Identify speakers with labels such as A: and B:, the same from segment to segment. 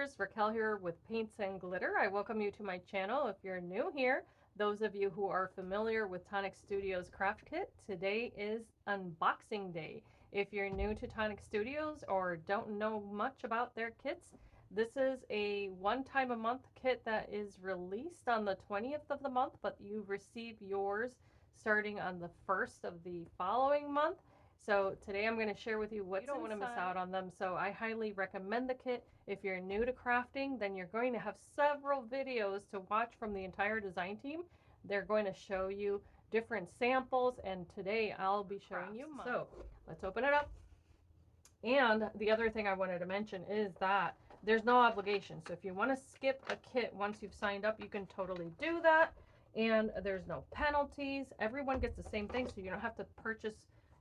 A: viewers, Raquel here with Paints and Glitter. I welcome you to my channel. If you're new here, those of you who are familiar with Tonic Studios Craft Kit, today is unboxing day. If you're new to Tonic Studios or don't know much about their kits, this is a one-time a month kit that is released on the 20th of the month, but you receive yours starting on the 1st of the following month. So today I'm going to share with you what you don't want to miss out on them. So I highly recommend the kit. If you're new to crafting, then you're going to have several videos to watch from the entire design team. They're going to show you different samples, and today I'll be showing you mine. So let's open it up. And the other thing I wanted to mention is that there's no obligation. So if you want to skip a kit once you've signed up, you can totally do that. And there's no penalties. Everyone gets the same thing, so you don't have to purchase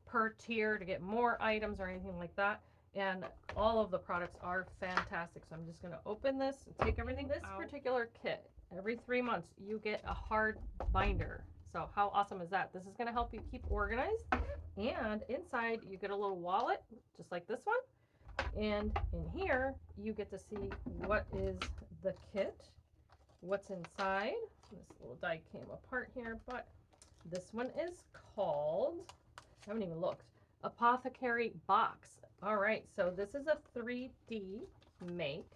A: per tier to get more items or anything like that. And all of the products are fantastic. So I'm just going to open this and take everything out. This particular kit, every 3 months you get a hard binder. So how awesome is that? This is going to help you keep organized. And inside you get a little wallet just like this one. And in here you get to see what is the kit, what's inside. This little die came apart here, but this one is called, I haven't even looked, Apothecary Box. All right, so this is a 3D make.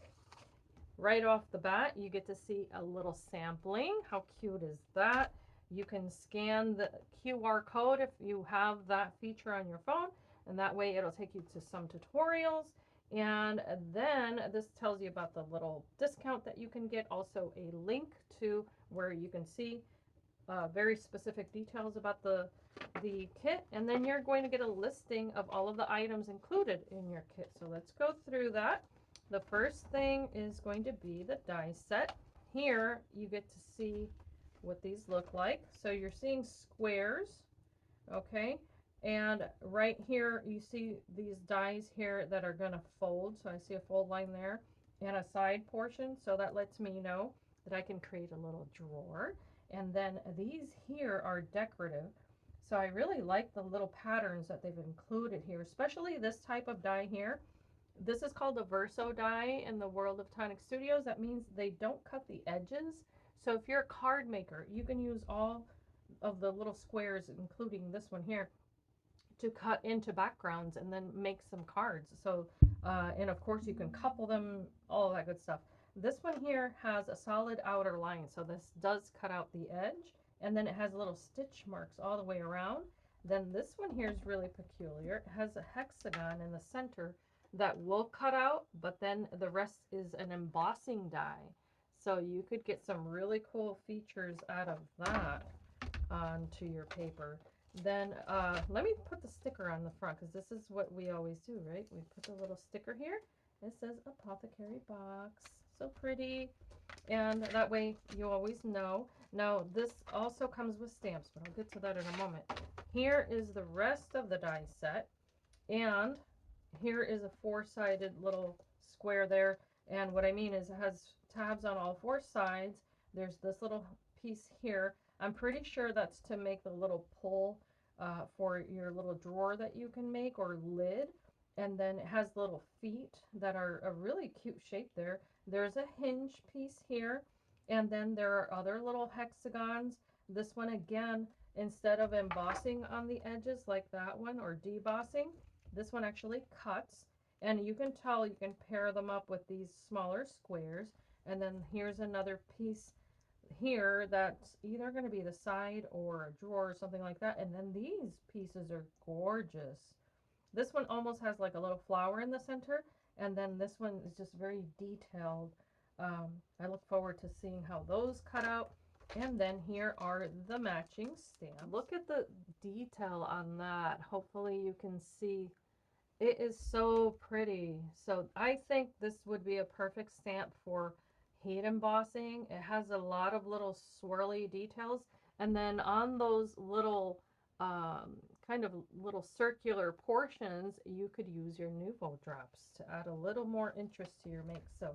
A: Right off the bat, you get to see a little sampling. How cute is that? You can scan the QR code if you have that feature on your phone, and that way it'll take you to some tutorials. And then this tells you about the little discount that you can get, also a link to where you can see very specific details about the kit, and then you're going to get a listing of all of the items included in your kit. So let's go through that. The first thing is going to be the die set. Here you get to see what these look like. So you're seeing squares, okay, and right here you see these dies here that are going to fold. So I see a fold line there and a side portion, so that lets me know that I can create a little drawer. And then these here are decorative. So I really like the little patterns that they've included here, especially this type of die here. This is called a verso die in the world of Tonic Studios. That means they don't cut the edges. So if you're a card maker, you can use all of the little squares, including this one here, to cut into backgrounds and then make some cards. So, and of course you can couple them, all of that good stuff. This one here has a solid outer line, so this does cut out the edge, and then it has little stitch marks all the way around. Then this one here is really peculiar. It has a hexagon in the center that will cut out, but then the rest is an embossing die. So you could get some really cool features out of that onto your paper. Then let me put the sticker on the front, because this is what we always do, right? We put the little sticker here. It says Apothecary Box. So pretty, and that way you always know. Now this also comes with stamps, but I'll get to that in a moment. Here is the rest of the die set, and here is a four-sided little square there. And what I mean is it has tabs on all four sides. There's this little piece here. I'm pretty sure that's to make the little pull for your little drawer that you can make, or lid. And then it has little feet that are a really cute shape there. There's a hinge piece here, and then there are other little hexagons. This one, again, instead of embossing on the edges like that one, or debossing, this one actually cuts. And you can tell, you can pair them up with these smaller squares. And then here's another piece here that's either going to be the side or a drawer or something like that. And then these pieces are gorgeous. This one almost has like a little flower in the center, and then this one is just very detailed. I look forward to seeing how those cut out. And then here are the matching stamps. Look at the detail on that. Hopefully you can see. It is so pretty. So I think this would be a perfect stamp for heat embossing. It has a lot of little swirly details, and then on those little kind of little circular portions, you could use your Nuvo drops to add a little more interest to your make. So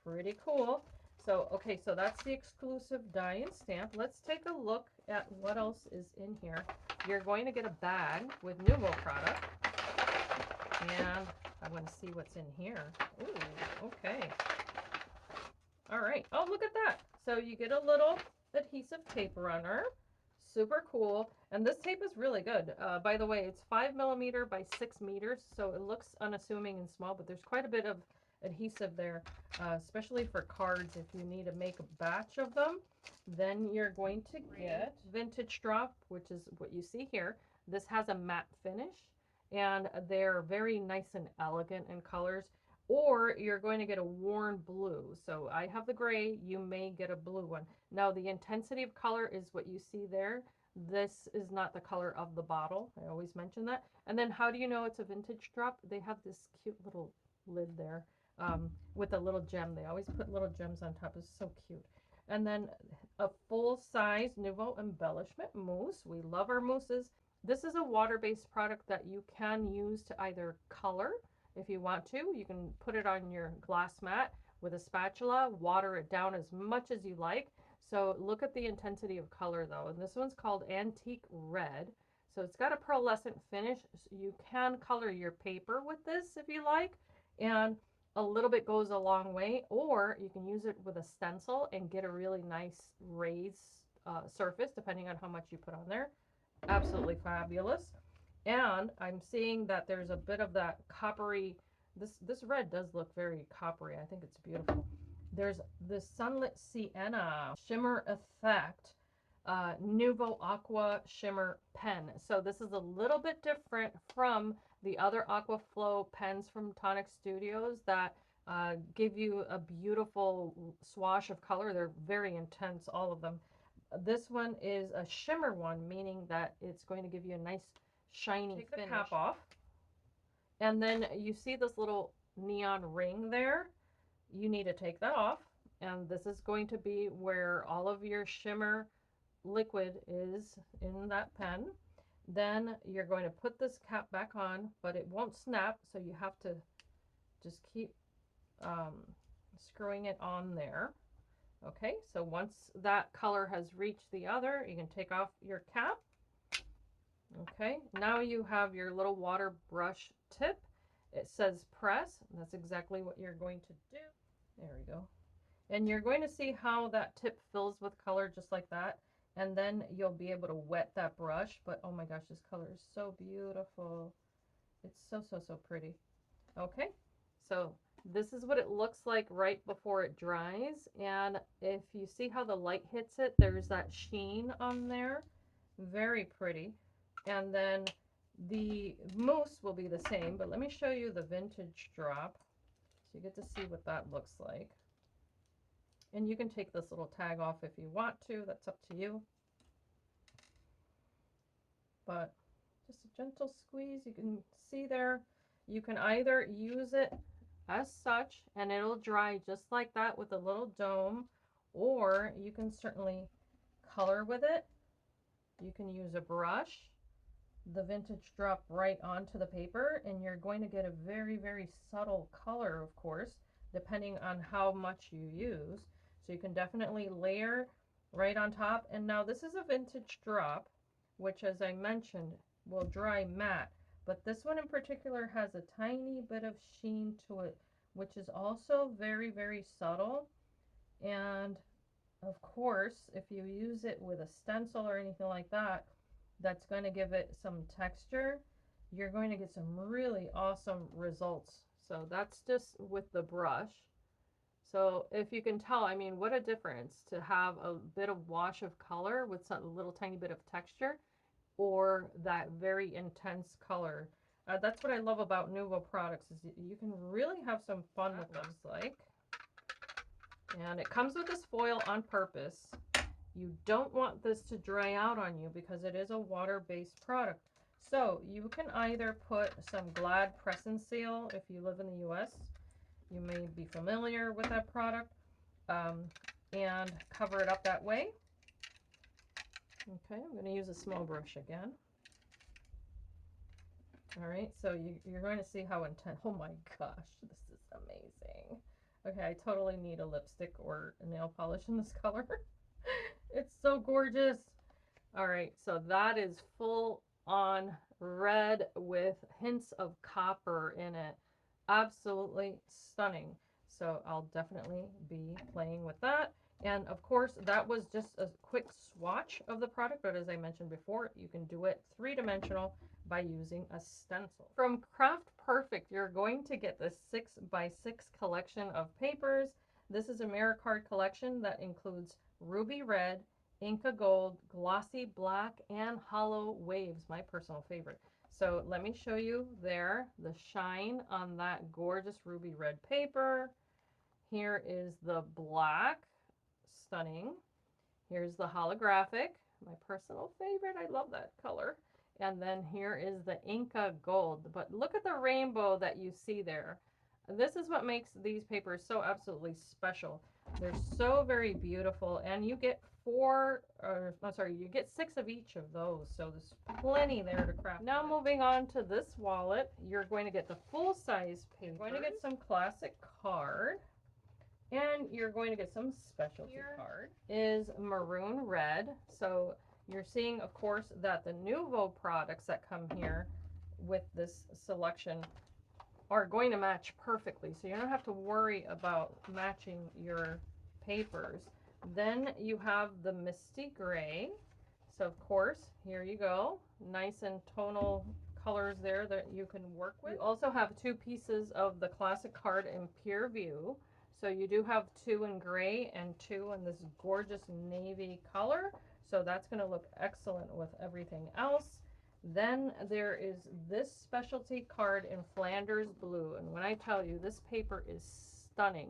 A: pretty cool. So okay, so that's the exclusive die and stamp. Let's take a look at what else is in here. You're going to get a bag with Nuvo product, and I want to see what's in here. Ooh, okay. All right. Oh, look at that. So you get a little adhesive tape runner. Super cool. And this tape is really good. By the way, it's 5mm by 6 meters, so it looks unassuming and small, but there's quite a bit of adhesive there, especially for cards. If you need to make a batch of them, then you're going to get vintage drop, which is what you see here. This has a matte finish, and they're very nice and elegant in colors. Or you're going to get a worn blue. So I have the gray, you may get a blue one. Now the intensity of color is what you see there. This is not the color of the bottle. I always mention that. And then how do you know it's a vintage drop? They have this cute little lid there with a little gem. They always put little gems on top. It's so cute. And then a full-size Nuvo embellishment mousse. We love our mousses. This is a water-based product that you can use to either color. If you want to, you can put it on your glass mat with a spatula, water it down as much as you like. So look at the intensity of color though. And this one's called Antique Red. So it's got a pearlescent finish. So you can color your paper with this if you like. And a little bit goes a long way. Or you can use it with a stencil and get a really nice raised surface depending on how much you put on there. Absolutely fabulous. And I'm seeing that there's a bit of that coppery, this red does look very coppery. I think it's beautiful. There's this Sunlit Sienna Shimmer Effect Nuvo Aqua Shimmer Pen. So this is a little bit different from the other Aquaflow pens from Tonic Studios that give you a beautiful swash of color. They're very intense, all of them. This one is a shimmer one, meaning that it's going to give you a nice shiny finish. Take the cap off, and then you see this little neon ring there. You need to take that off, and this is going to be where all of your shimmer liquid is in that pen. Then you're going to put this cap back on, but it won't snap, so you have to just keep screwing it on there. Okay, so once that color has reached the other, you can take off your cap. Okay, now you have your little water brush tip. It says press. That's exactly what you're going to do. There we go. And you're going to see how that tip fills with color just like that. And then you'll be able to wet that brush. But oh my gosh, this color is so beautiful. It's so, so, so pretty. Okay, so this is what it looks like right before it dries. And if you see how the light hits it, there's that sheen on there. Very pretty. And then the mousse will be the same, but let me show you the vintage drop so you get to see what that looks like. And you can take this little tag off if you want to. That's up to you. But just a gentle squeeze. You can see there. You can either use it as such and it'll dry just like that with a little dome, or you can certainly color with it. You can use a brush, the vintage drop right onto the paper, and you're going to get a very, very subtle color, of course, depending on how much you use. So you can definitely layer right on top. And now this is a vintage drop, which, as I mentioned, will dry matte. But this one in particular has a tiny bit of sheen to it, which is also very, very subtle. And of course, if you use it with a stencil or anything like that, that's going to give it some texture. You're going to get some really awesome results. So that's just with the brush. So if you can tell, I mean, what a difference to have a bit of wash of color with some little tiny bit of texture, or that very intense color. That's what I love about Nuvo products, is you can really have some fun with them. Like, and it comes with this foil on purpose. You don't want this to dry out on you because it is a water-based product. So you can either put some Glad Press and Seal if you live in the US. You may be familiar with that product, and cover it up that way. Okay, I'm going to use a small brush again. All right, so you're going to see how intense. Oh my gosh, this is amazing. Okay, I totally need a lipstick or a nail polish in this color. It's so gorgeous. All right, so that is full on red with hints of copper in it. Absolutely stunning. So I'll definitely be playing with that. And of course, that was just a quick swatch of the product, but as I mentioned before, you can do it three-dimensional by using a stencil. From Craft Perfect, you're going to get the 6x6 collection of papers. This is a mirror card collection that includes ruby red, Inca gold, glossy black, and hollow waves, my personal favorite. So let me show you there the shine on that gorgeous ruby red paper. Here is the black, stunning. Here's the holographic, my personal favorite. I love that color. And then here is the Inca gold. But look at the rainbow that you see there. This is what makes these papers so absolutely special. They're so very beautiful, and you get you get 6 of each of those, so there's plenty there to craft. Now moving on to this wallet, you're going to get the full-size paper. You're going to get some classic card, and you're going to get some specialty card. Is maroon red, so you're seeing, of course, that the Nuvo products that come here with this selection are going to match perfectly, so you don't have to worry about matching your papers. Then you have the Misty Gray. So of course, here you go. Nice and tonal colors there that you can work with. You also have 2 pieces of the classic card in Pure View. So you do have 2 in gray and 2 in this gorgeous navy color. So that's going to look excellent with everything else. Then there is this specialty card in Flanders Blue. And when I tell you, this paper is stunning.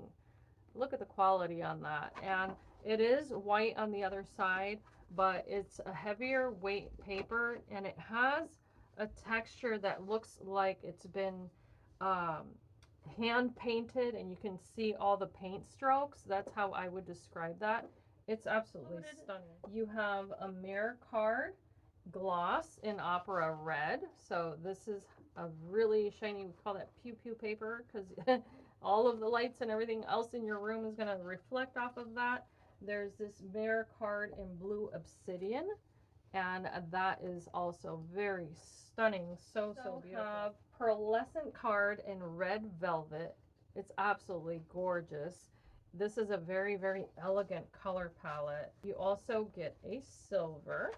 A: Look at the quality on that. And it is white on the other side, but it's a heavier weight paper, and it has a texture that looks like it's been hand painted, and you can see all the paint strokes. That's how I would describe that. It's absolutely stunning. You have a mirror card gloss in Opera Red. So this is a really shiny, we call that pew pew paper, because all of the lights and everything else in your room is going to reflect off of that. There's this mirror card in Blue Obsidian, and that is also very stunning. So beautiful. Have pearlescent card in Red Velvet. It's absolutely gorgeous. This is a very, very elegant color palette. You also get a silver.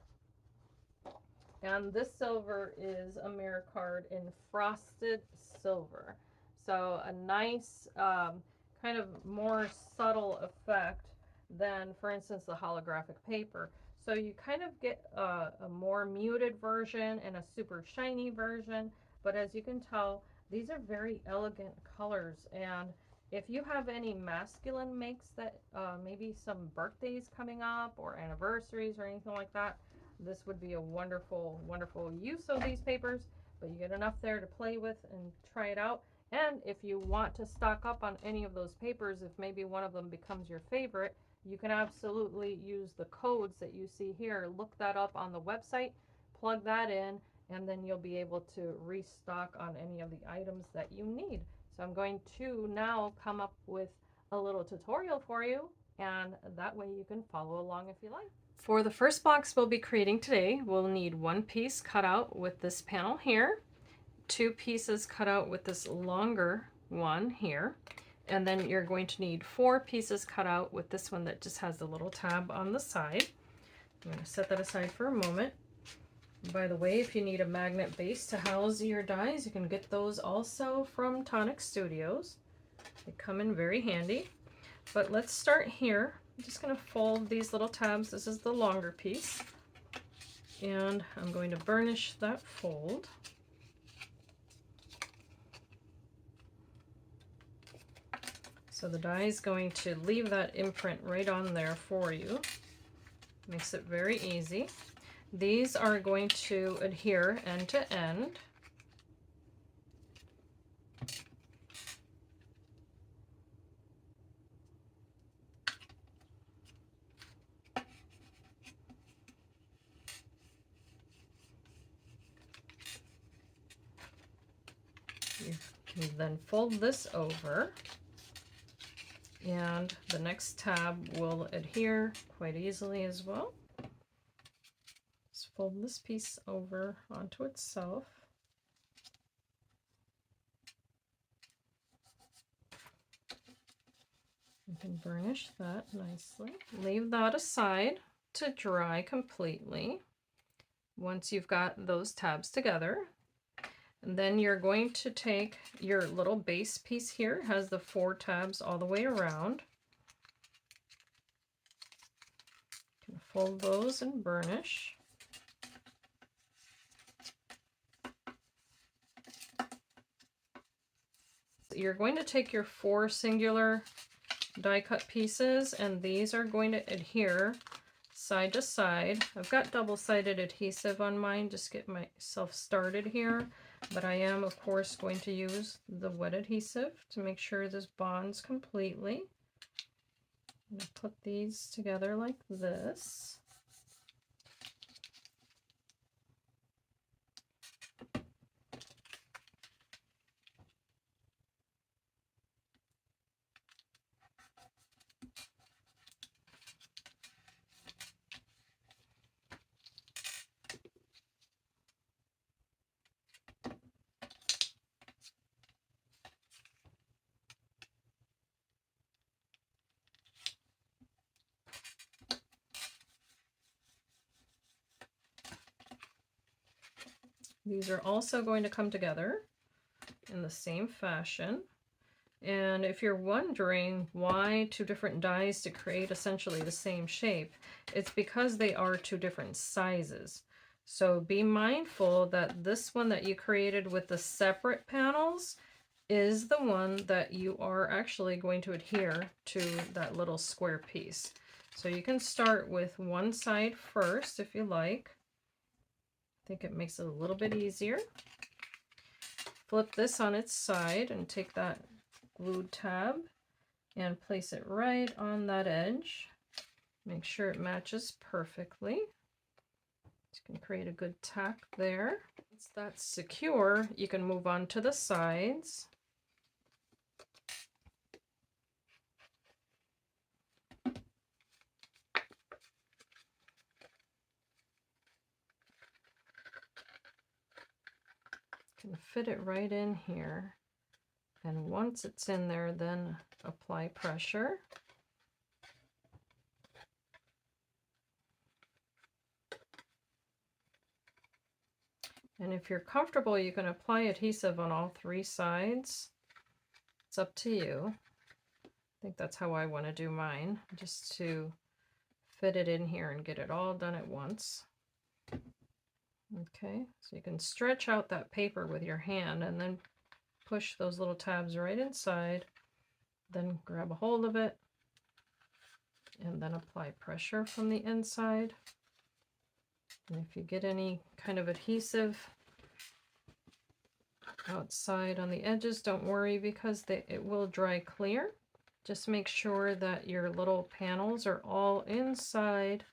A: And this silver is a mirror card in Frosted Silver. So a nice kind of more subtle effect than, for instance, the holographic paper. So you kind of get a more muted version and a super shiny version. But as you can tell, these are very elegant colors. And if you have any masculine makes that maybe some birthdays coming up or anniversaries or anything like that, this would be a wonderful, wonderful use of these papers, but you get enough there to play with and try it out. And if you want to stock up on any of those papers, if maybe one of them becomes your favorite, you can absolutely use the codes that you see here. Look that up on the website, plug that in, and then you'll be able to restock on any of the items that you need. So I'm going to now come up with a little tutorial for you, and that way you can follow along if you like. For the first box we'll be creating today, we'll need 1 piece cut out with this panel here, 2 pieces cut out with this longer one here, and then you're going to need 4 pieces cut out with this one that just has the little tab on the side. I'm going to set that aside for a moment. By the way, if you need a magnet base to house your dies, you can get those also from Tonic Studios. They come in very handy. But let's start here. I'm just going to fold these little tabs. This is the longer piece. And I'm going to burnish that fold. So the die is going to leave that imprint right on there for you. Makes it very easy. These are going to adhere end to end. You can then fold this over, and the next tab will adhere quite easily as well. Just fold this piece over onto itself. You can burnish that nicely. Leave that aside to dry completely. Once you've got those tabs together, and then you're going to take your little base piece here. It has the 4 tabs all the way around. You can fold those and burnish. You're going to take your 4 singular die cut pieces, and these are going to adhere side to side. I've got double-sided adhesive on mine, just get myself started here, but I am of course going to use the wet adhesive to make sure this bonds completely. I'm going to put these together like this. These are also going to come together in the same fashion. And if you're wondering why 2 different dies to create essentially the same shape, it's because they are 2 different sizes. So be mindful that this one that you created with the separate panels is the one that you are actually going to adhere to that little square piece. So you can start with one side first if you like. I think it makes it a little bit easier. Flip this on its side and take that glued tab and place it right on that edge. Make sure it matches perfectly. You can create a good tack there. Once that's secure, you can move on to the sides. Can fit it right in here, and once it's in there, then apply pressure. And if you're comfortable, you can apply adhesive on all 3 sides. It's up to you. I think that's how I want to do mine, just to fit it in here and get it all done at once. Okay, so you can stretch out that paper with your hand and then push those little tabs right inside, then grab a hold of it and then apply pressure from the inside. And if you get any kind of adhesive outside on the edges, don't worry, because it will dry clear. Just make sure that your little panels are all inside.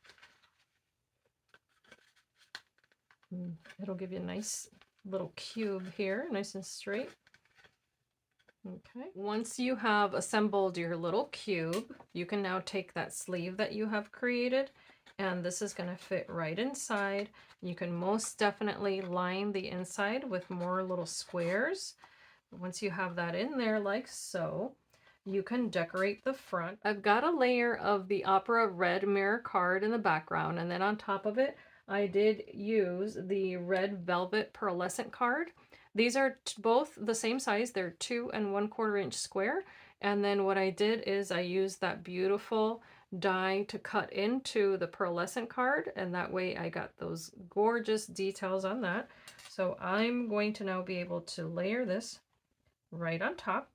A: It'll give you a nice little cube here, nice and straight. Okay, once you have assembled your little cube, you can now take that sleeve that you have created, and this is going to fit right inside. You can most definitely line the inside with more little squares. Once you have that in there like so, you can decorate the front. I've got a layer of the Opera Red mirror card in the background, and then on top of it, I did use the red velvet pearlescent card. These are both the same size. They're 2 1/4 inch square. And then what I did is I used that beautiful die to cut into the pearlescent card, and that way I got those gorgeous details on that. So I'm going to now be able to layer this right on top.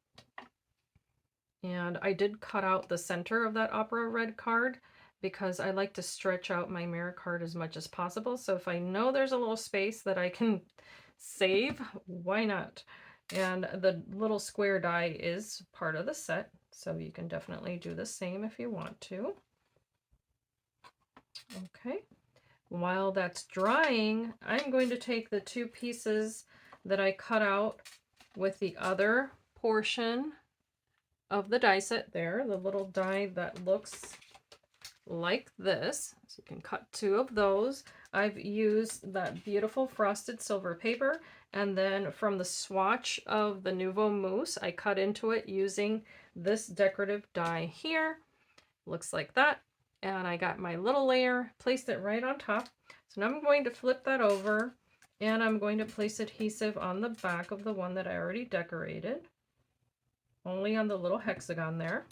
A: And I did cut out the center of that Opera Red card because I like to stretch out my mirror card as much as possible. So if I know there's a little space that I can save, why not? And the little square die is part of the set, so you can definitely do the same if you want to. Okay, while that's drying, I'm going to take the 2 pieces that I cut out with the other portion of the die set there, the little die that looks like this. So you can cut 2 of those. I've used that beautiful frosted silver paper, and then from the swatch of the Nuvo mousse, I cut into it using this decorative die here. Looks like that. And I got my little layer, placed it right on top. So now I'm going to flip that over, and I'm going to place adhesive on the back of the one that I already decorated, only on the little hexagon there.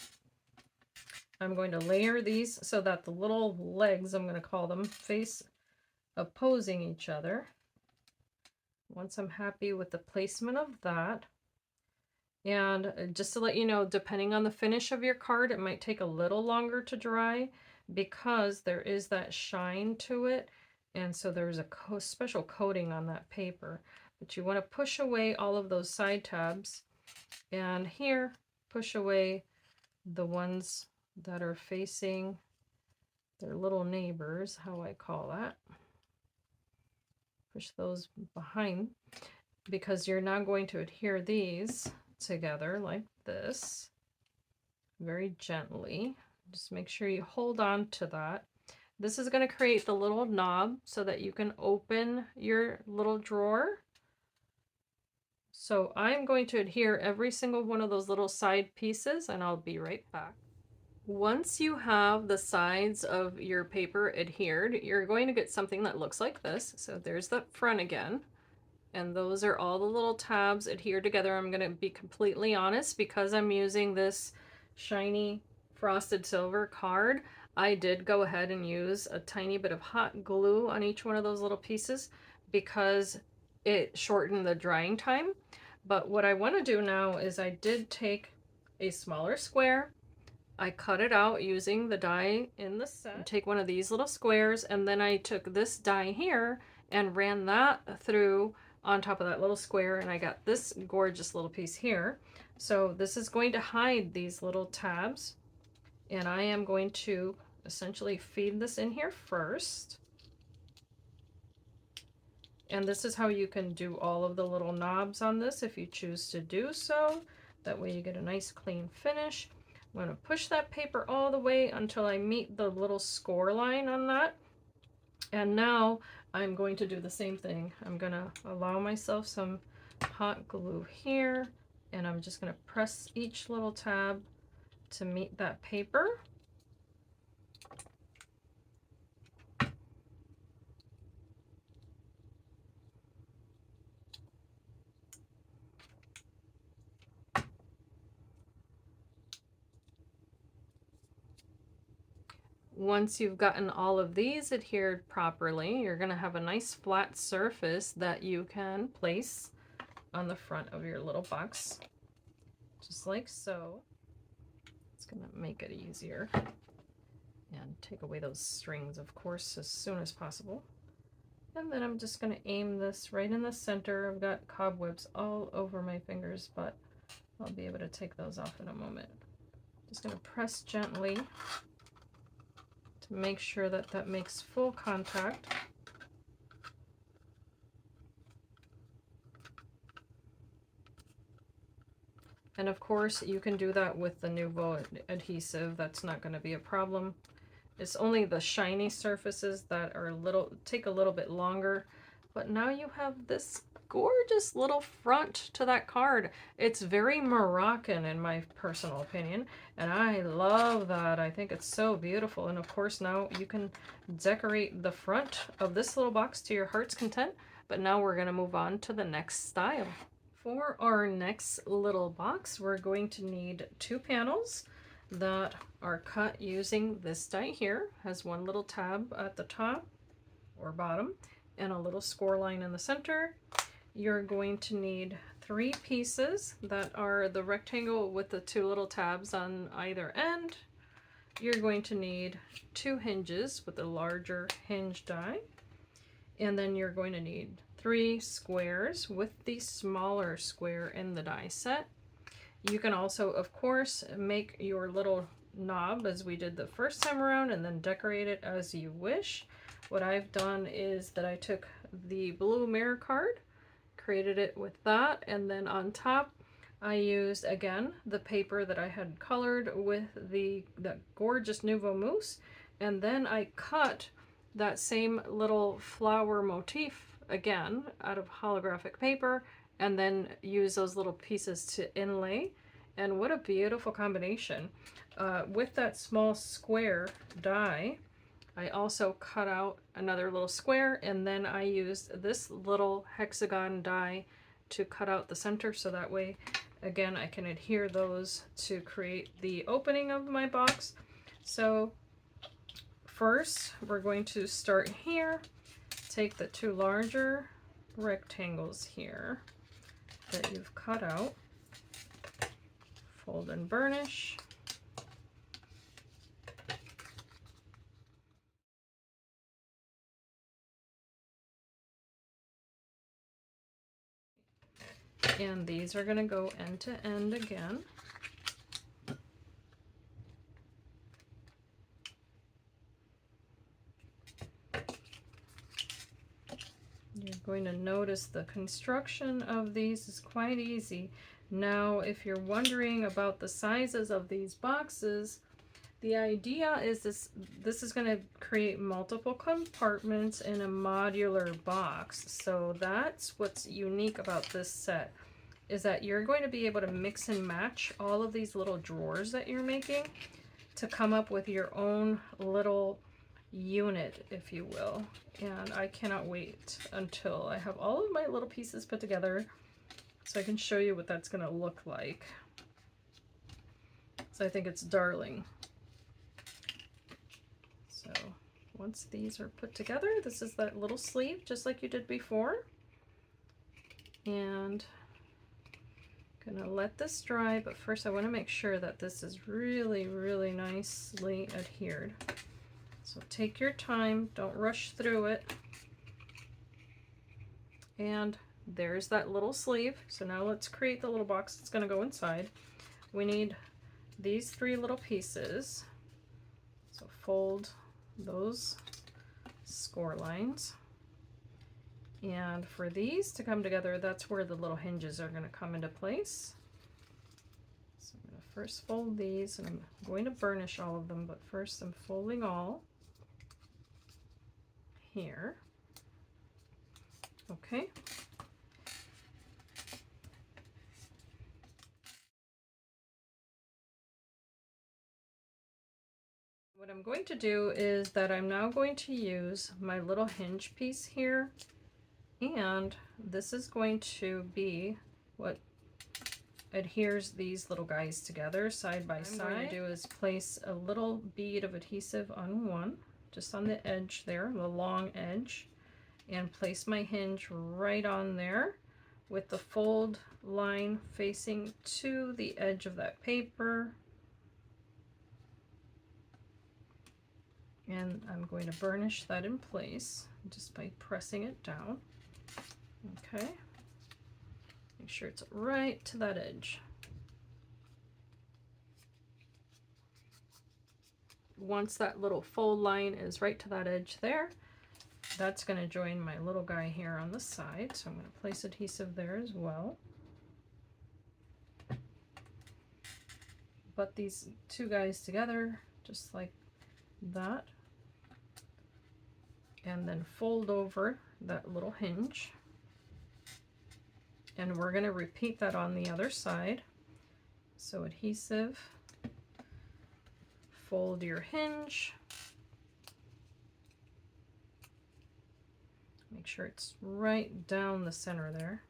A: I'm going to layer these so that the little legs, I'm going to call them, face opposing each other. Once I'm happy with the placement of that, and just to let you know, depending on the finish of your card, it might take a little longer to dry because there is that shine to it, and so there's a special coating on that paper. But you want to push away all of those side tabs, and here push away the ones that are facing their little neighbors, how I call that. Push those behind, because you're now going to adhere these together like this, very gently. Just make sure you hold on to that. This is going to create the little knob so that you can open your little drawer. So I'm going to adhere every single one of those little side pieces, and I'll be right back. Once you have the sides of your paper adhered, you're going to get something that looks like this. So there's the front again. And those are all the little tabs adhered together. I'm going to be completely honest, because I'm using this shiny frosted silver card, I did go ahead and use a tiny bit of hot glue on each one of those little pieces because it shortened the drying time. But what I want to do now is I did take a smaller square. I cut it out using the die in the set. Take one of these little squares, and then I took this die here and ran that through on top of that little square, and I got this gorgeous little piece here. So this is going to hide these little tabs, and I am going to essentially feed this in here first. And this is how you can do all of the little knobs on this if you choose to do so. That way you get a nice clean finish. I'm going to push that paper all the way until I meet the little score line on that. And now I'm going to do the same thing. I'm going to allow myself some hot glue here, and I'm just going to press each little tab to meet that paper. Once you've gotten all of these adhered properly, you're going to have a nice flat surface that you can place on the front of your little box, just like so. It's going to make it easier and take away those strings, of course, as soon as possible. And then I'm just going to aim this right in the center. I've got cobwebs all over my fingers, but I'll be able to take those off in a moment. Just going to press gently to make sure that that makes full contact. And of course, you can do that with the Nuvo adhesive. That's not going to be a problem. It's only the shiny surfaces that are take a little bit longer. But now you have this gorgeous little front to that card. It's very Moroccan in my personal opinion, and I love that. I think it's so beautiful. And of course, now you can decorate the front of this little box to your heart's content. But now we're going to move on to the next style. For our next little box, we're going to need 2 panels that are cut using this die here. Has one little tab at the top or bottom and a little score line in the center. You're going to need 3 pieces that are the rectangle with the 2 little tabs on either end. You're going to need 2 hinges with a larger hinge die, and then you're going to need 3 squares with the smaller square in the die set. You can also, of course, make your little knob as we did the first time around and then decorate it as you wish. What I've done is that I took the blue mirror card, created it with that, and then on top I used, again, the paper that I had colored with the gorgeous Nuvo mousse, and then I cut that same little flower motif again out of holographic paper, and then use those little pieces to inlay. And what a beautiful combination. With that small square die, I also cut out another little square, and then I used this little hexagon die to cut out the center, so that way, again, I can adhere those to create the opening of my box. So first, we're going to start here, take the two larger rectangles here that you've cut out, fold and burnish. And these are going to go end to end again. You're going to notice the construction of these is quite easy. Now, if you're wondering about the sizes of these boxes, the idea is this is going to create multiple compartments in a modular box. So that's what's unique about this set, is that you're going to be able to mix and match all of these little drawers that you're making to come up with your own little unit, if you will. And I cannot wait until I have all of my little pieces put together so I can show you what that's going to look like. So I think it's darling. So once these are put together, this is that little sleeve just like you did before. And I'm gonna let this dry, but first I want to make sure that this is really, really nicely adhered. So take your time, don't rush through it. And there's that little sleeve. So now let's create the little box that's going to go inside. We need these three little pieces. So fold those score lines. And for these to come together, that's where the little hinges are going to come into place. So I'm going to first fold these, and I'm going to burnish all of them, but first I'm folding all here. Okay. What I'm going to do is that I'm now going to use my little hinge piece here, and this is going to be what adheres these little guys together side by side. What I'm going to do is place a little bead of adhesive on one, just on the edge there, the long edge, and place my hinge right on there with the fold line facing to the edge of that paper. And I'm going to burnish that in place just by pressing it down. Okay. Make sure it's right to that edge. Once that little fold line is right to that edge there, that's going to join my little guy here on the side. So I'm going to place adhesive there as well. Butt these two guys together just like that, and then fold over that little hinge, and we're going to repeat that on the other side. So adhesive, fold your hinge, make sure it's right down the center there.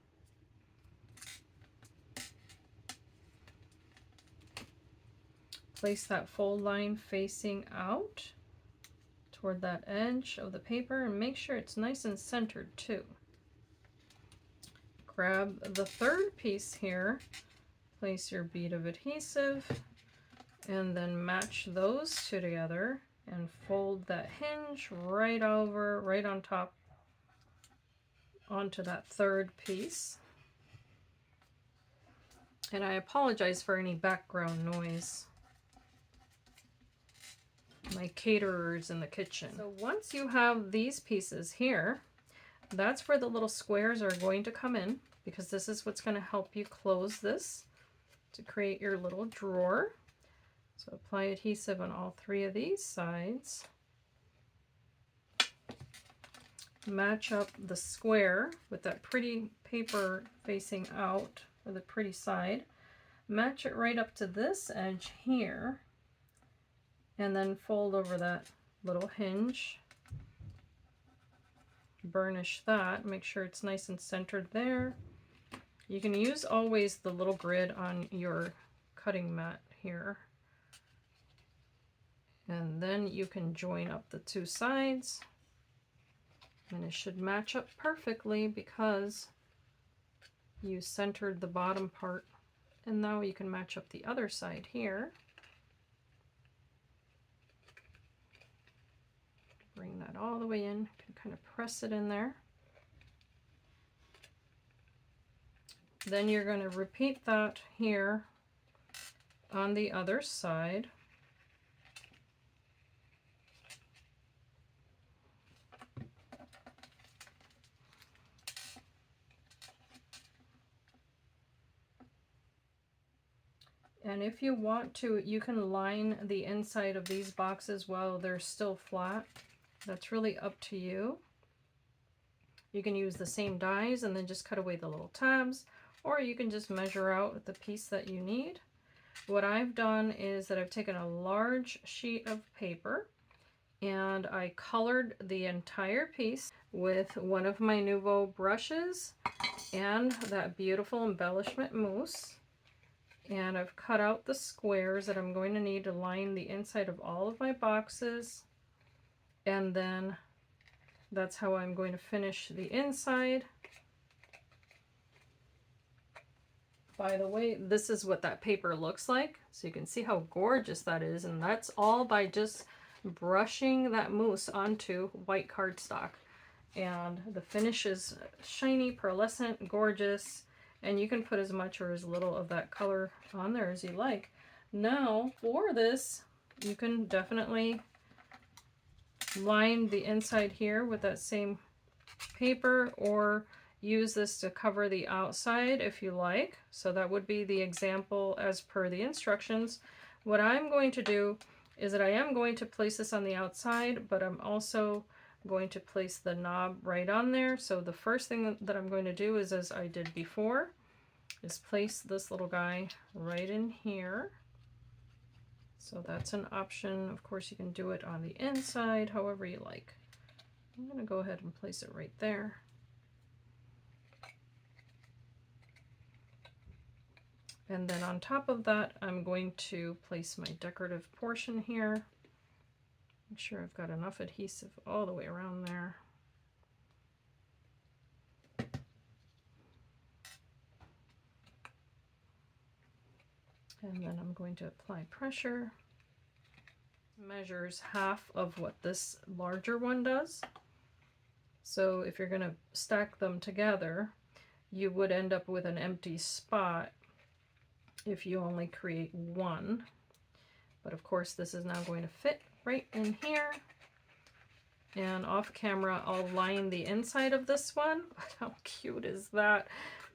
A: Place that fold line facing out toward that edge of the paper, and make sure it's nice and centered too. Grab the third piece here, place your bead of adhesive, and then match those two together and fold that hinge right over, right on top onto that third piece. And I apologize for any background noise. My caterers in the kitchen. So once you have these pieces here, that's where the little squares are going to come in, because this is what's going to help you close this to create your little drawer. So apply adhesive on all three of these sides. Match up the square with that pretty paper facing out, or the pretty side. match it right up to this edge here, and then fold over that little hinge. Burnish that, make sure it's nice and centered there. You can use always the little grid on your cutting mat here. And then you can join up the two sides. And it should match up perfectly because you centered the bottom part. And now you can match up the other side here. Bring that all the way in. You can kind of press it in there. Then you're going to repeat that here on the other side. And if you want to, you can line the inside of these boxes while they're still flat. That's really up to you. You can use the same dies and then just cut away the little tabs, or you can just measure out the piece that you need. What I've done is that I've taken a large sheet of paper and I colored the entire piece with one of my Nuvo brushes and that beautiful embellishment mousse. And I've cut out the squares that I'm going to need to line the inside of all of my boxes. And then that's how I'm going to finish the inside. By the way, this is what that paper looks like. So you can see how gorgeous that is. And that's all by just brushing that mousse onto white cardstock. And the finish is shiny, pearlescent, gorgeous. And you can put as much or as little of that color on there as you like. Now, for this, you can definitely line the inside here with that same paper, or use this to cover the outside if you like. So that would be the example as per the instructions. What I'm going to do is that I am going to place this on the outside, but I'm also going to place the knob right on there. So the first thing that I'm going to do is, as I did before, is place this little guy right in here. So that's an option. Of course, you can do it on the inside, however you like. I'm going to go ahead and place it right there. And then on top of that, I'm going to place my decorative portion here. Make sure I've got enough adhesive all the way around there. And then I'm going to apply pressure. Measures half of what this larger one does. So if you're going to stack them together, you would end up with an empty spot if you only create one. But of course, this is now going to fit right in here. And off camera, I'll line the inside of this one. How cute is that?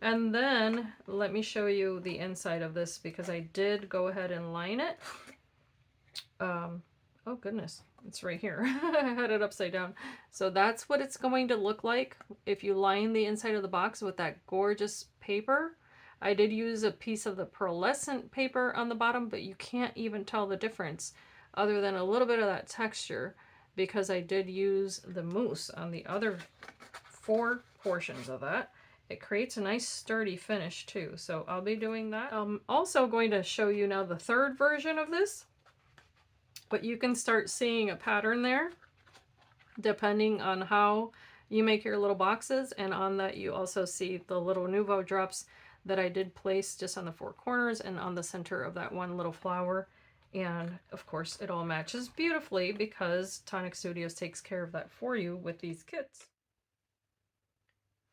A: And then let me show you the inside of this, because I did go ahead and line it. Oh goodness, it's right here. I had it upside down. So that's what it's going to look like if you line the inside of the box with that gorgeous paper. I did use a piece of the pearlescent paper on the bottom, but you can't even tell the difference other than a little bit of that texture, because I did use the mousse on the other 4 portions of that. It creates a nice sturdy finish too, so I'll be doing that. I'm also going to show you now the third version of this, but you can start seeing a pattern there depending on how you make your little boxes, and on that you also see the little Nuvo drops that I did place just on the 4 corners and on the center of that one little flower. And of course it all matches beautifully because Tonic Studios takes care of that for you with these kits.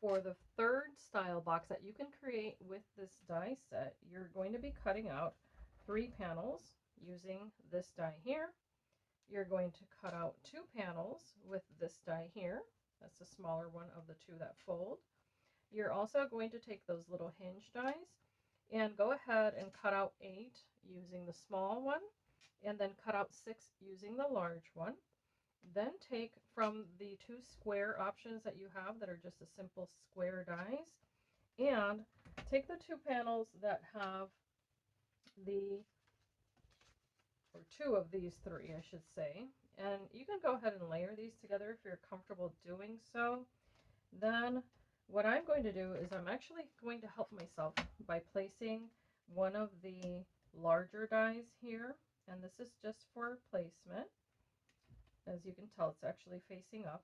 A: For the third style box that you can create with this die set, you're going to be cutting out 3 panels using this die here. You're going to cut out 2 panels with this die here. That's the smaller one of the 2 that fold. You're also going to take those little hinge dies and go ahead and cut out 8 using the small one, and then cut out 6 using the large one. Then take from the 2 square options that you have that are just a simple square dies, and take the 2 panels that have the, or two of these three, I should say. And you can go ahead and layer these together if you're comfortable doing so. Then what I'm going to do is I'm actually going to help myself by placing one of the larger dies here. And this is just for placement. As you can tell, it's actually facing up.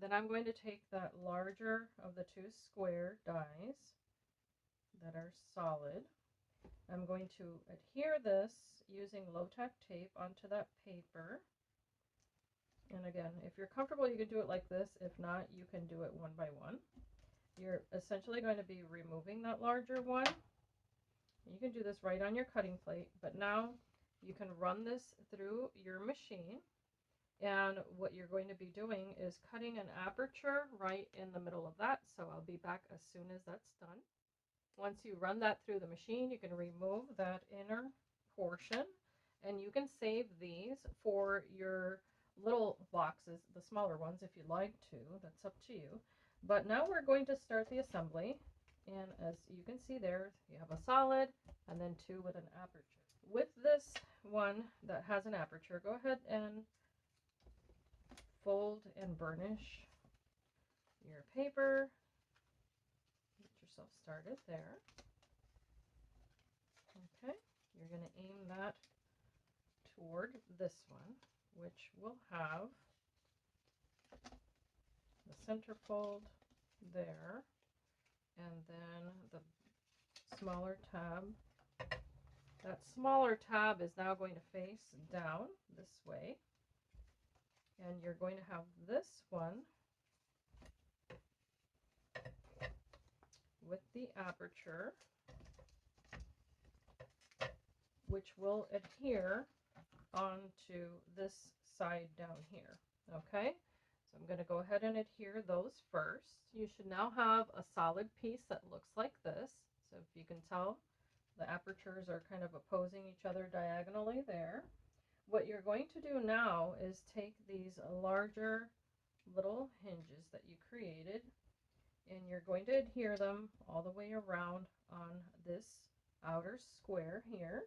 A: Then I'm going to take that larger of the two square dies that are solid. I'm going to adhere this using low-tack tape onto that paper. And again, if you're comfortable, you can do it like this. If not, you can do it one by one. You're essentially going to be removing that larger one. You can do this right on your cutting plate, but now you can run this through your machine. And what you're going to be doing is cutting an aperture right in the middle of that. So I'll be back as soon as that's done. Once you run that through the machine, you can remove that inner portion, and you can save these for your little boxes, the smaller ones, if you'd like to. That's up to you. But now we're going to start the assembly. And as you can see there, you have a solid and then two with an aperture. With this one that has an aperture, go ahead and fold and burnish your paper. Get yourself started there. Okay, you're going to aim that toward this one, which will have the center fold there, and then the smaller tab. That smaller tab is now going to face down this way. And you're going to have this one with the aperture, which will adhere onto this side down here. Okay, so I'm going to go ahead and adhere those first. You should now have a solid piece that looks like this. So if you can tell, the apertures are kind of opposing each other diagonally there. What you're going to do now is take these larger little hinges that you created, and you're going to adhere them all the way around on this outer square here.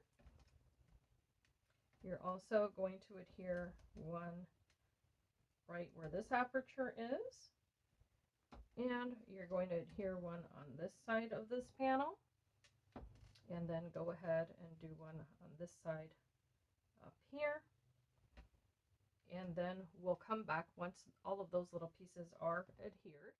A: You're also going to adhere one right where this aperture is, and you're going to adhere one on this side of this panel, and then go ahead and do one on this side up here. And then we'll come back once all of those little pieces are adhered.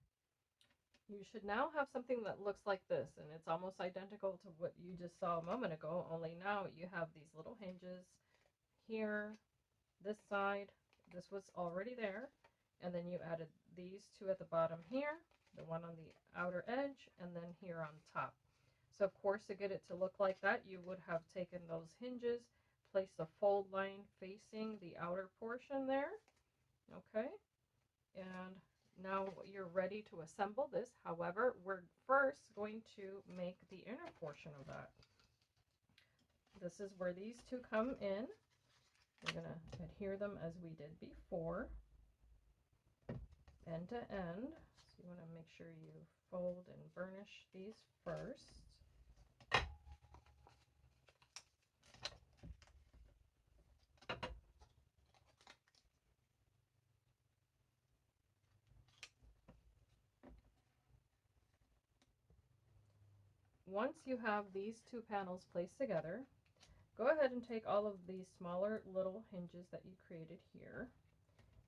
A: You should now have something that looks like this, and it's almost identical to what you just saw a moment ago, only now you have these little hinges here, this side. This was already there, and then you added these two at the bottom here, the one on the outer edge, and then here on top. So of course, to get it to look like that, you would have taken those hinges, place the fold line facing the outer portion there. Okay, and now you're ready to assemble this. However, we're first going to make the inner portion of that. This is where these two come in. We're going to adhere them as we did before, end to end. So you want to make sure you fold and burnish these first. Once you have these two panels placed together, go ahead and take all of these smaller little hinges that you created here,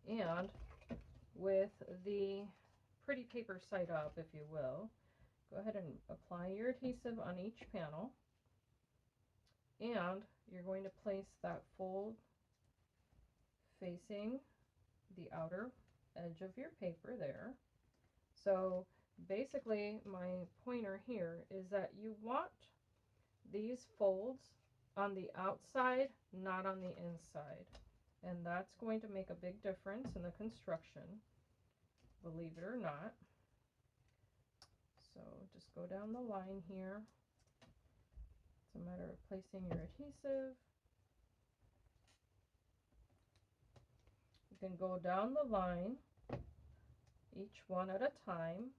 A: and with the pretty paper side up, if you will, go ahead and apply your adhesive on each panel, and you're going to place that fold facing the outer edge of your paper there. So basically my pointer here is that you want these folds on the outside, not on the inside, and that's going to make a big difference in the construction, believe it or not. So just go down the line here. It's a matter of placing your adhesive. You can go down the line, each one at a time.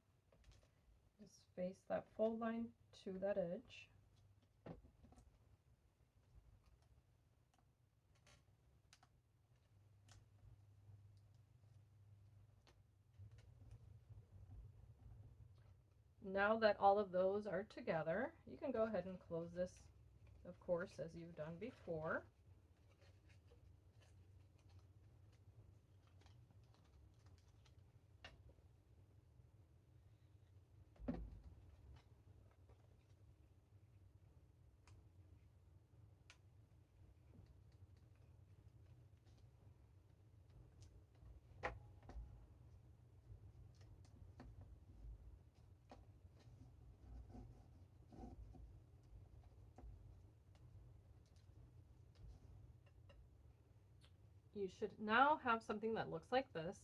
A: Just face that fold line to that edge. Now that all of those are together, you can go ahead and close this, of course, as you've done before. You should now have something that looks like this,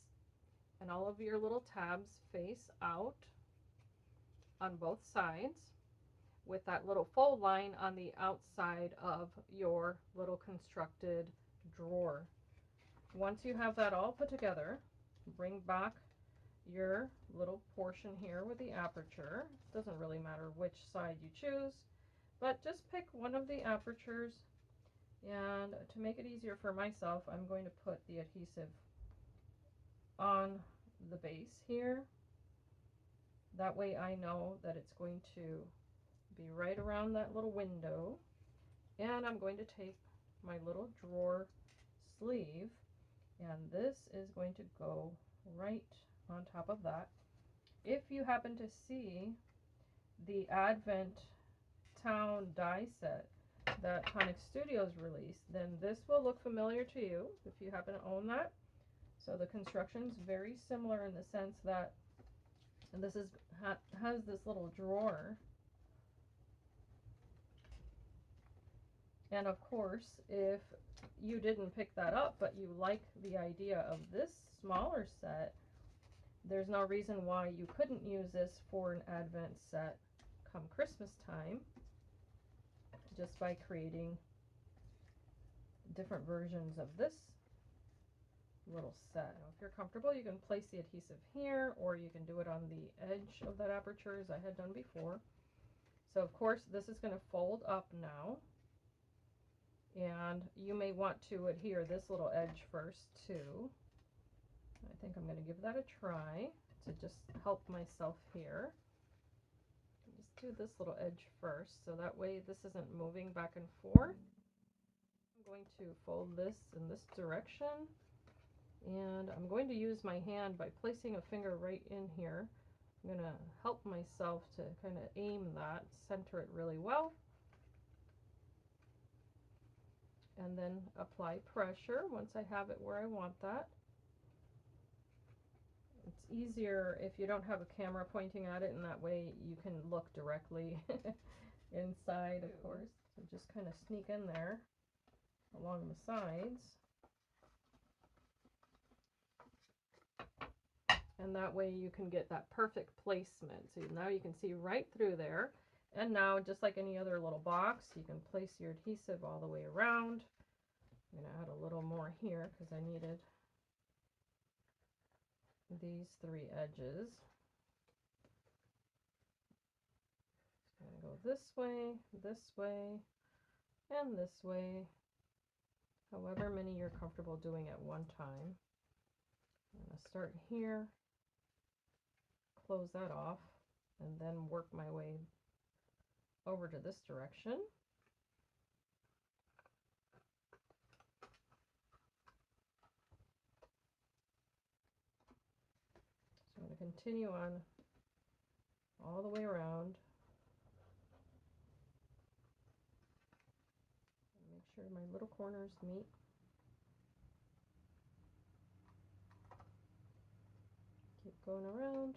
A: and all of your little tabs face out on both sides with that little fold line on the outside of your little constructed drawer. Once you have that all put together, bring back your little portion here with the aperture. It doesn't really matter which side you choose, but just pick one of the apertures. And to make it easier for myself, I'm going to put the adhesive on the base here. That way I know that it's going to be right around that little window. And I'm going to take my little drawer sleeve, and this is going to go right on top of that. If you happen to see the Advent Town die set that Tonic Studios released, then this will look familiar to you if you happen to own that. So the construction's very similar in the sense that this is has this little drawer. And of course, if you didn't pick that up, but you like the idea of this smaller set, there's no reason why you couldn't use this for an Advent set come Christmas time, just by creating different versions of this little set. Now, if you're comfortable, you can place the adhesive here, or you can do it on the edge of that aperture as I had done before. So of course, this is going to fold up now. And you may want to adhere this little edge first too. I think I'm going to give that a try to just help myself here. Just do this little edge first, so that way this isn't moving back and forth. I'm going to fold this in this direction, and I'm going to use my hand by placing a finger right in here. I'm going to help myself to kind of aim that, center it really well. And then apply pressure once I have it where I want that. It's easier if you don't have a camera pointing at it, and that way you can look directly inside, of course. So just kind of sneak in there along the sides. And that way you can get that perfect placement. So now you can see right through there. And now, just like any other little box, you can place your adhesive all the way around. I'm going to add a little more here because I needed these three edges. It's going to go this way, and this way. However many you're comfortable doing at one time. I'm going to start here, close that off, and then work my way over to this direction. So I'm going to continue on all the way around. Make sure my little corners meet. Keep going around.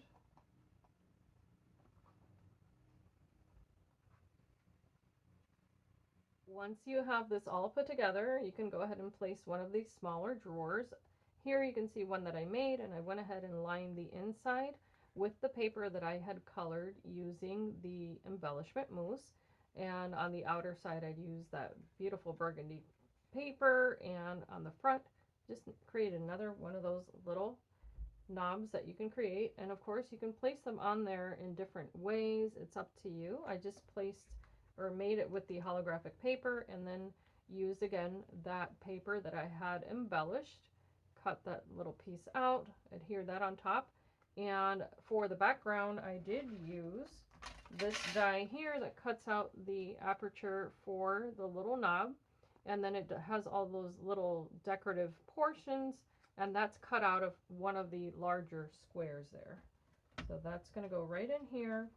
A: Once you have this all put together, you can go ahead and place one of these smaller drawers. Here you can see one that I made, and I went ahead and lined the inside with the paper that I had colored using the embellishment mousse. And on the outer side, I'd use that beautiful burgundy paper, and on the front, just create another one of those little knobs that you can create. And of course, you can place them on there in different ways. It's up to you. I just placed or made it with the holographic paper, and then used again that paper that I had embellished, cut that little piece out, adhere that on top, And for the background, I did use this die here that cuts out the aperture for the little knob, and then it has all those little decorative portions, and that's cut out of one of the larger squares there. So that's going to go right in here.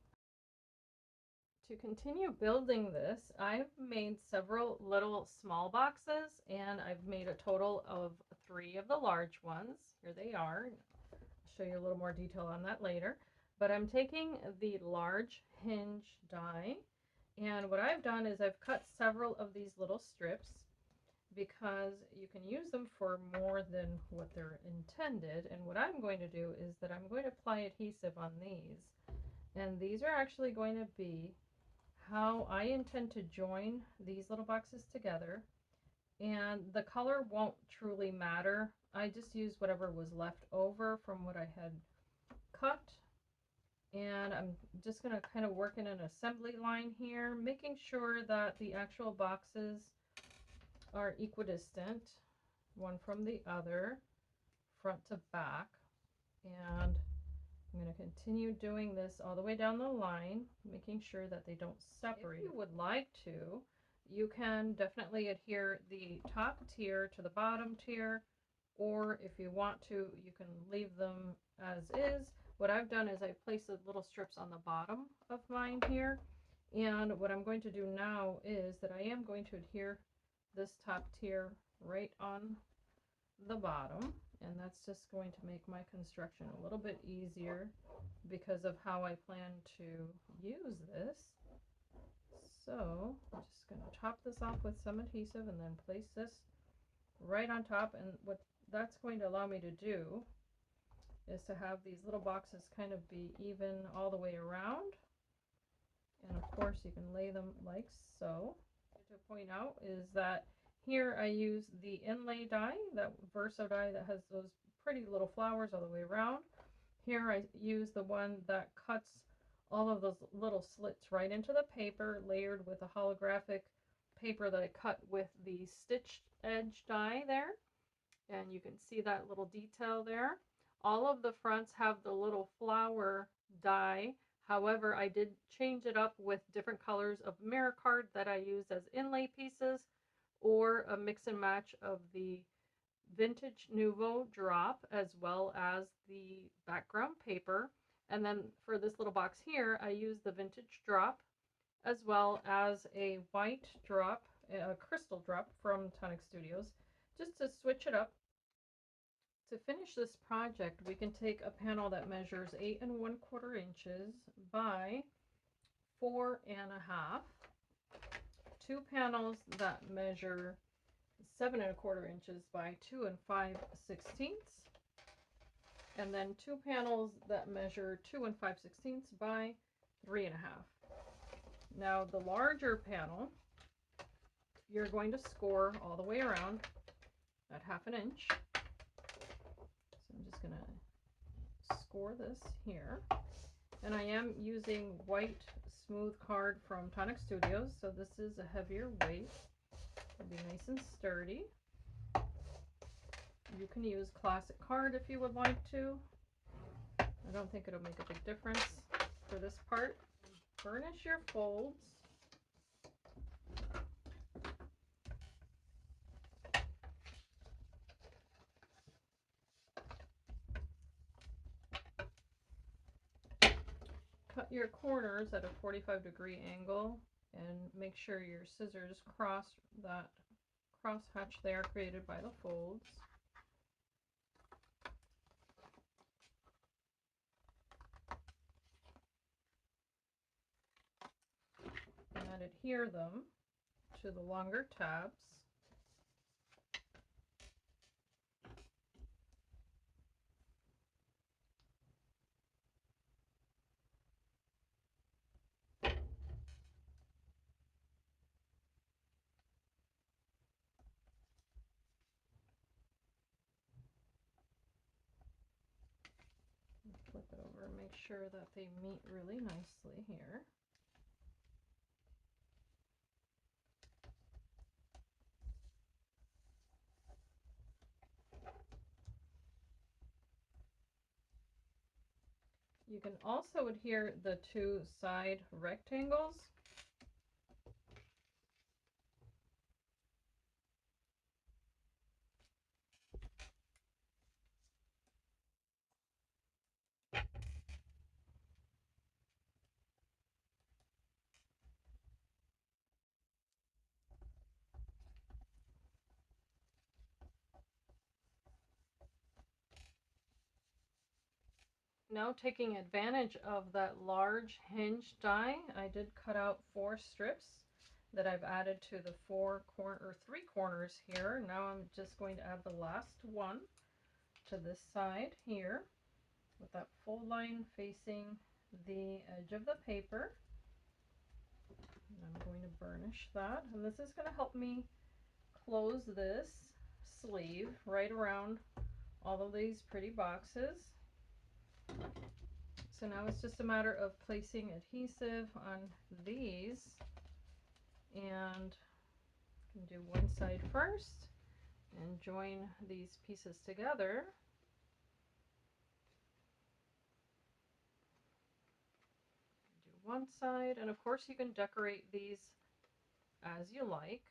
A: To continue building this, I've made several little small boxes, and I've made a total of 3 of the large ones. Here they are. I'll show you a little more detail on that later. But I'm taking the large hinge die, and what I've done is I've cut several of these little strips because you can use them for more than what they're intended. And what I'm going to do is that I'm going to apply adhesive on these, and these are actually going to be how I intend to join these little boxes together. And the color won't truly matter. I just used whatever was left over from what I had cut, and I'm just going to kind of work in an assembly line here, making sure that the actual boxes are equidistant, one from the other, front to back. And I'm going to continue doing this all the way down the line, making sure that they don't separate. If you would like to, you can definitely adhere the top tier to the bottom tier, or if you want to, you can leave them as is. What I've done is I've placed the little strips on the bottom of mine here, and what I'm going to do now is that I am going to adhere this top tier right on the bottom, and that's just going to make my construction a little bit easier because of how I plan to use this. So I'm just going to top this off with some adhesive and then place this right on top, and what that's going to allow me to do is to have these little boxes kind of be even all the way around. And of course you can lay them like so. To point out is that here I use the inlay die, that Verso die that has those pretty little flowers all the way around. Here I use the one that cuts all of those little slits right into the paper, layered with a holographic paper that I cut with the stitched edge die there. And you can see that little detail there. All of the fronts have the little flower die. However, I did change it up with different colors of mirror card that I used as inlay pieces, or a mix and match of the vintage Nuvo drop as well as the background paper. And then for this little box here, I used the vintage drop as well as a white drop, a crystal drop from Tonic Studios, just to switch it up. To finish this project, we can take a panel that measures 8 1/4 inches by 4 1/2, 2 panels that measure 7 1/4 inches by 2 5/16, and then 2 panels that measure 2 5/16 by 3 1/2. Now the larger panel, you're going to score all the way around at 1/2 inch. So I'm just going to score this here. And I am using white smooth card from Tonic Studios, so this is a heavier weight. It'll be nice and sturdy. You can use classic card if you would like to. I don't think it'll make a big difference for this part. Burnish your folds. Cut your corners at a 45-degree angle and make sure your scissors cross that crosshatch there created by the folds. And adhere them to the longer tabs. Flip it over and make sure that they meet really nicely here. You can also adhere the two side rectangles. Now, taking advantage of that large hinge die, I did cut out 4 strips that I've added to the 3 corners here. Now I'm just going to add the last one to this side here with that full line facing the edge of the paper. And I'm going to burnish that, and this is going to help me close this sleeve right around all of these pretty boxes. So now it's just a matter of placing adhesive on these, and you can do one side first and join these pieces together. Do one side, and of course you can decorate these as you like.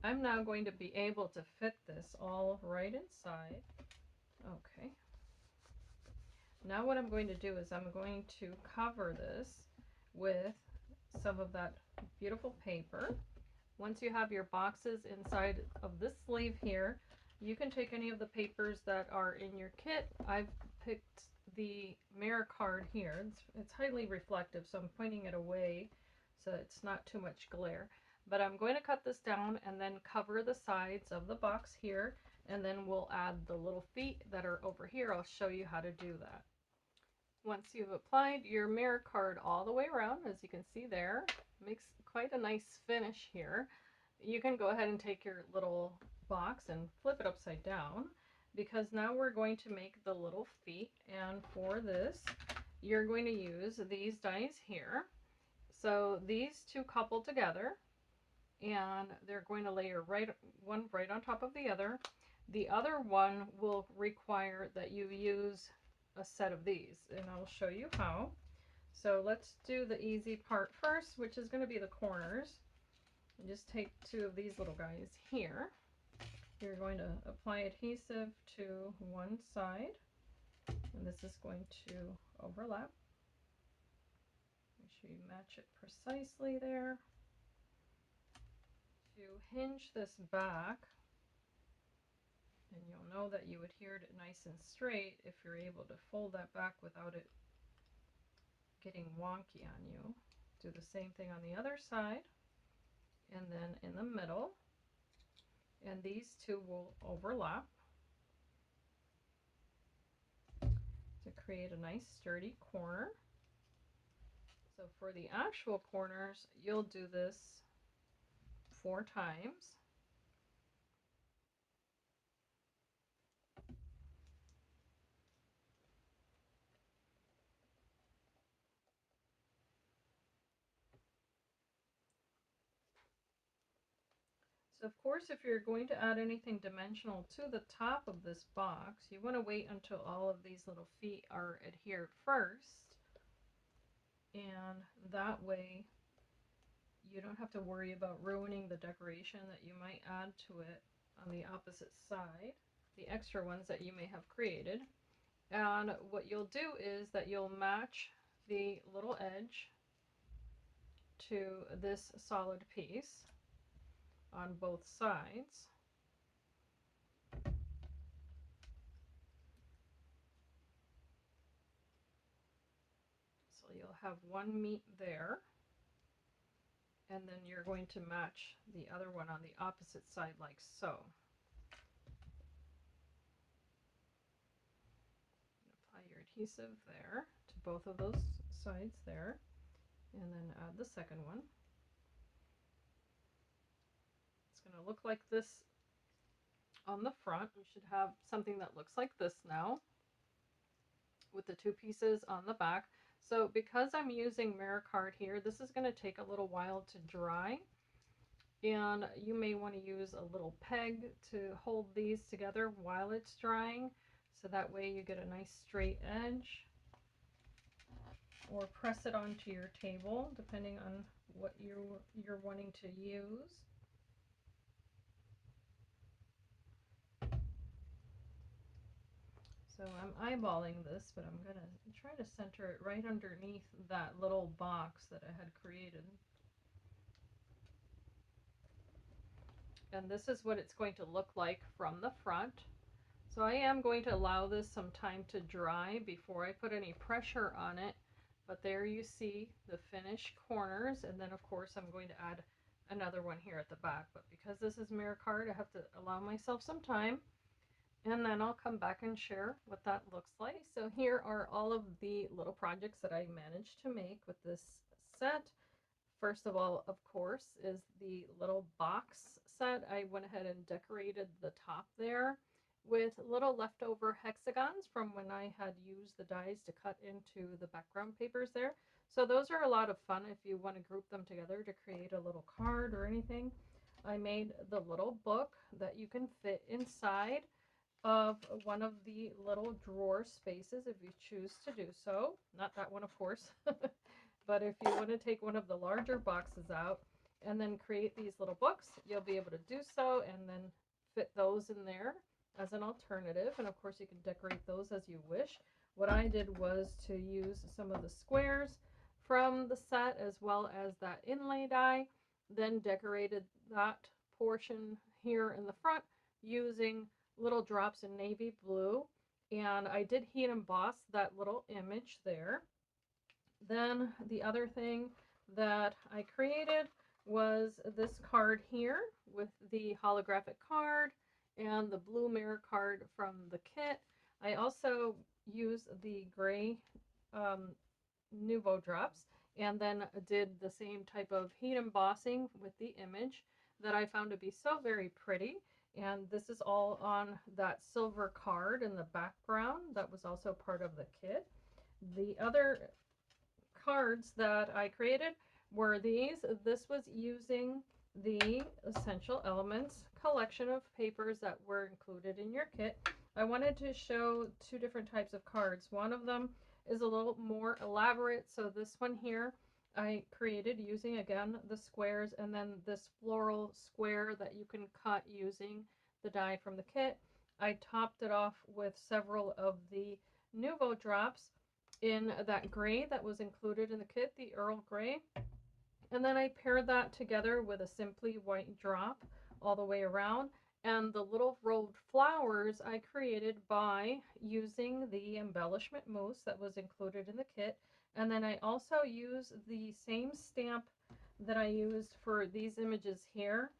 A: I'm now going to be able to fit this all right inside. Okay. Now what I'm going to do is I'm going to cover this with some of that beautiful paper. Once you have your boxes inside of this sleeve here, you can take any of the papers that are in your kit. I've picked the mirror card here. It's highly reflective, so I'm pointing it away so it's not too much glare. But I'm going to cut this down and then cover the sides of the box here, and then we'll add the little feet that are over here. I'll show you how to do that. Once you've applied your mirror card all the way around, as you can see there, makes quite a nice finish here. You can go ahead and take your little box and flip it upside down, because now we're going to make the little feet, and for this you're going to use these dies here. So these two couple together, and they're going to layer one right on top of the other. The other one will require that you use a set of these, and I'll show you how. So let's do the easy part first, which is going to be the corners. And just take 2 of these little guys here. You're going to apply adhesive to one side, and this is going to overlap. Make sure you match it precisely there. To hinge this back, and you'll know that you adhered it nice and straight if you're able to fold that back without it getting wonky on you. Do the same thing on the other side, and then in the middle, and these two will overlap to create a nice sturdy corner. So for the actual corners, you'll do this 4 times. So of course, if you're going to add anything dimensional to the top of this box, you want to wait until all of these little feet are adhered first, and that way you don't have to worry about ruining the decoration that you might add to it on the opposite side, the extra ones that you may have created. And what you'll do is that you'll match the little edge to this solid piece on both sides. So you'll have one meet there, and then you're going to match the other one on the opposite side like so. Apply your adhesive there to both of those sides there, and then add the second one. It's going to look like this on the front. We should have something that looks like this now with the 2 pieces on the back. So because I'm using mirror card here, this is going to take a little while to dry. And you may want to use a little peg to hold these together while it's drying, so that way you get a nice straight edge, or press it onto your table depending on what you're wanting to use. So I'm eyeballing this, but I'm going to try to center it right underneath that little box that I had created. And this is what it's going to look like from the front. So I am going to allow this some time to dry before I put any pressure on it. But there you see the finished corners, and then of course I'm going to add another one here at the back. But because this is mirror card, I have to allow myself some time, and then I'll come back and share what that looks like. So here are all of the little projects that I managed to make with this set. First of all, of course, is the little box set. I went ahead and decorated the top there with little leftover hexagons from when I had used the dies to cut into the background papers there. So those are a lot of fun if you want to group them together to create a little card or anything. I made the little book that you can fit inside of one of the little drawer spaces if you choose to do so. Not that one, of course. But if you want to take one of the larger boxes out and then create these little books, you'll be able to do so, and then fit those in there as an alternative. And of course you can decorate those as you wish. What I did was to use some of the squares from the set as well as that inlay die, then decorated that portion here in the front using little drops in navy blue, and I did heat emboss that little image there. Then the other thing that I created was this card here with the holographic card and the blue mirror card from the kit. I also used the gray Nuvo drops, and then did the same type of heat embossing with the image that I found to be so very pretty. And this is all on that silver card in the background that was also part of the kit. The other cards that I created were these. This was using the Essential Elements collection of papers that were included in your kit. I wanted to show 2 different types of cards. One of them is a little more elaborate. So this one here I created using, again, the squares, and then this floral square that you can cut using the die from the kit. I topped it off with several of the Nuvo drops in that gray that was included in the kit, the Earl Grey. And then I paired that together with a simply white drop all the way around. And the little rolled flowers I created by using the embellishment mousse that was included in the kit. And then I also used the same stamp that I used for these images here.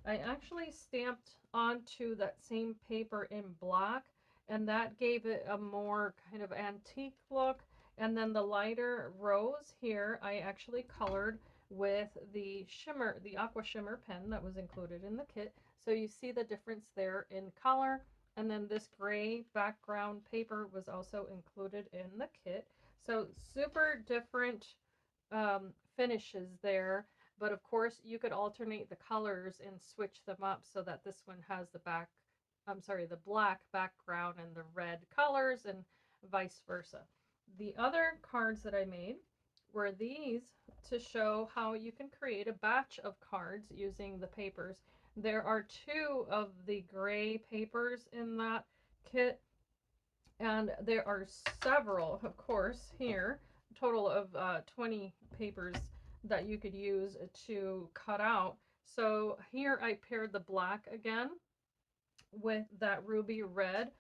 A: I actually stamped onto that same paper in black, and that gave it a more kind of antique look. And then the lighter rose here, I actually colored with the shimmer, the aqua shimmer pen that was included in the kit. So you see the difference there in color. And then this gray background paper was also included in the kit. So super different finishes there. But of course you could alternate the colors and switch them up so that this one has the the black background and the red colors, and vice versa. The other cards that I made were these to show how you can create a batch of cards using the papers. There are 2 of the gray papers in that kit, and there are several, of course, here, a total of 20 papers that you could use to cut out. So here I paired the black again with that ruby red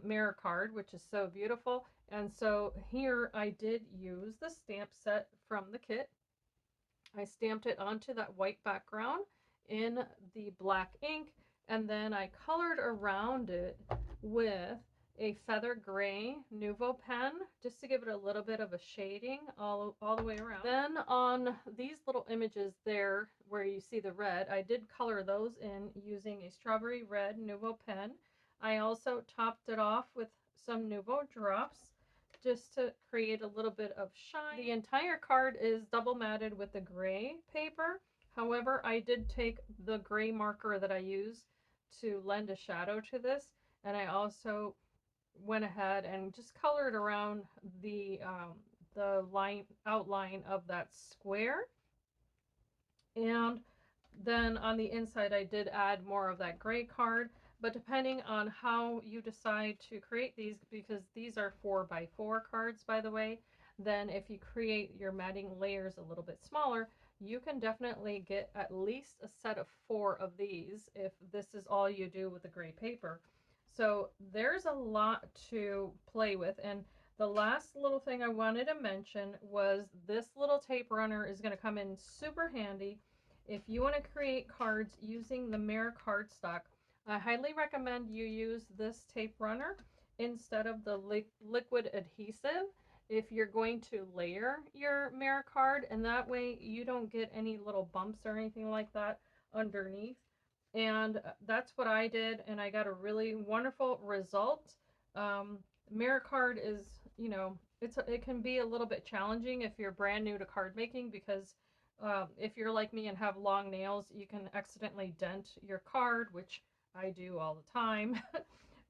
A: mirror card, which is so beautiful. And so here I did use the stamp set from the kit. I stamped it onto that white background in the black ink, and then I colored around it with a feather gray Nuvo pen just to give it a little bit of a shading all the way around. Then on these little images there where you see the red, I did color those in using a strawberry red Nuvo pen. I also topped it off with some Nuvo drops just to create a little bit of shine. The entire card is double matted with the gray paper. However, I did take the gray marker that I use to lend a shadow to this, and I also went ahead and just colored around the outline of that square. And then on the inside I did add more of that gray card, but depending on how you decide to create these, because these are 4x4 cards by the way, then if you create your matting layers a little bit smaller, you can definitely get at least a set of 4 of these if this is all you do with the gray paper. So there's a lot to play with. And the last little thing I wanted to mention was this little tape runner is going to come in super handy if you want to create cards using the Mirror cardstock. I highly recommend you use this tape runner instead of the liquid adhesive if you're going to layer your Mirror card, and that way you don't get any little bumps or anything like that underneath. And that's what I did, and I got a really wonderful result. Mirror card is, you know, it can be a little bit challenging if you're brand new to card making, because if you're like me and have long nails, you can accidentally dent your card, which I do all the time.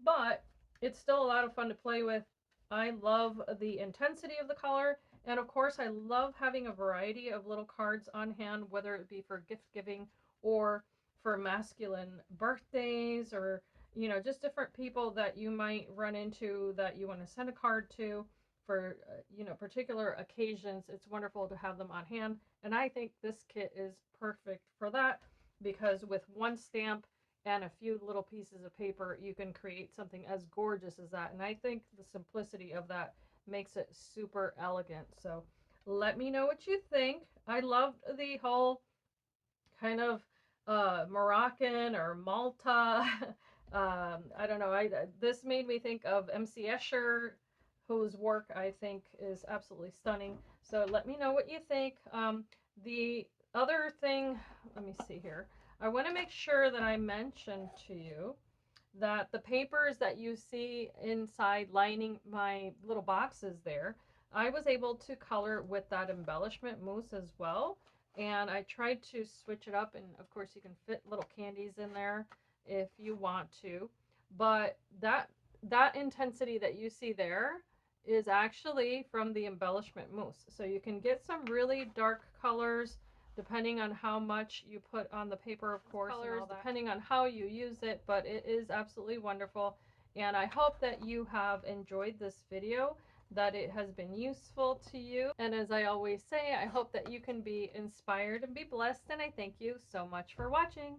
A: But it's still a lot of fun to play with. I love the intensity of the color, and of course I love having a variety of little cards on hand, whether it be for gift giving or for masculine birthdays, or you know, just different people that you might run into that you want to send a card to for you know, particular occasions. It's wonderful to have them on hand, and I think this kit is perfect for that, because with one stamp and a few little pieces of paper you can create something as gorgeous as that, and I think the simplicity of that makes it super elegant. So let me know what you think. I loved the whole kind of Moroccan or Malta. I don't know. This made me think of MC Escher, whose work I think is absolutely stunning. So let me know what you think. The other thing, let me see here. I want to make sure that I mention to you that the papers that you see inside lining my little boxes there, I was able to color with that embellishment mousse as well. And I tried to switch it up, and of course you can fit little candies in there if you want to, but that intensity that you see there is actually from the embellishment mousse. So you can get some really dark colors depending on how much you put on the paper, of course, colors, depending on how you use it, but it is absolutely wonderful. And I hope that you have enjoyed this video, that it has been useful to you. And as I always say, I hope that you can be inspired and be blessed, and I thank you so much for watching.